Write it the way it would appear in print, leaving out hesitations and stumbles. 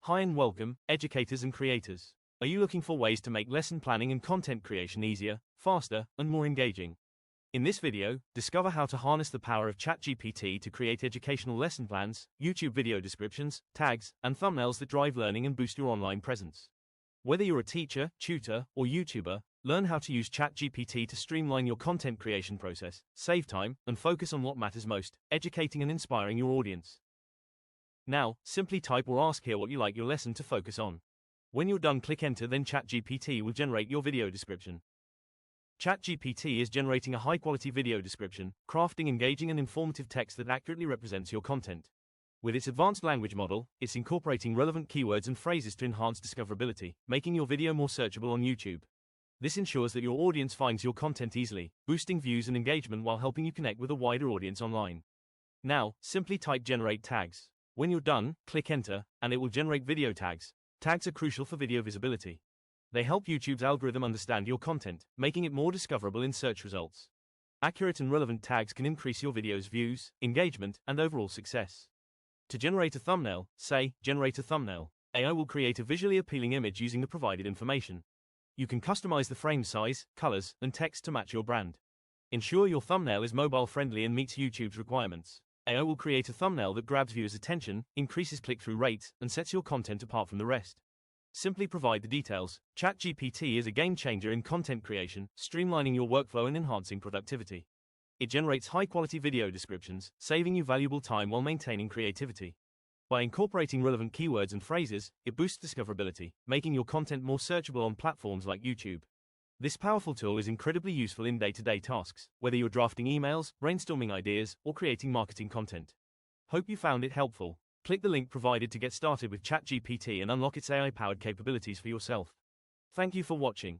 Hi and welcome, educators and creators. Are you looking for ways to make lesson planning and content creation easier, faster, and more engaging? In this video, discover how to harness the power of ChatGPT to create educational lesson plans, YouTube video descriptions, tags, and thumbnails that drive learning and boost your online presence. Whether you're a teacher, tutor, or YouTuber, learn how to use ChatGPT to streamline your content creation process, save time, and focus on what matters most, educating and inspiring your audience. Now, simply type or ask here what you like your lesson to focus on. When you're done, click enter, then ChatGPT will generate your video description. ChatGPT is generating a high-quality video description, crafting engaging and informative text that accurately represents your content. With its advanced language model, it's incorporating relevant keywords and phrases to enhance discoverability, making your video more searchable on YouTube. This ensures that your audience finds your content easily, boosting views and engagement while helping you connect with a wider audience online. Now, simply type generate tags. When you're done, click enter, and it will generate video tags. Tags are crucial for video visibility. They help YouTube's algorithm understand your content, making it more discoverable in search results. Accurate and relevant tags can increase your video's views, engagement, and overall success. To generate a thumbnail, say, generate a thumbnail. AI will create a visually appealing image using the provided information. You can customize the frame size, colors, and text to match your brand. Ensure your thumbnail is mobile-friendly and meets YouTube's requirements. AI will create a thumbnail that grabs viewers' attention, increases click-through rates, and sets your content apart from the rest. Simply provide the details. ChatGPT is a game-changer in content creation, streamlining your workflow and enhancing productivity. It generates high-quality video descriptions, saving you valuable time while maintaining creativity. By incorporating relevant keywords and phrases, it boosts discoverability, making your content more searchable on platforms like YouTube. This powerful tool is incredibly useful in day-to-day tasks, whether you're drafting emails, brainstorming ideas, or creating marketing content. Hope you found it helpful. Click the link provided to get started with ChatGPT and unlock its AI-powered capabilities for yourself. Thank you for watching.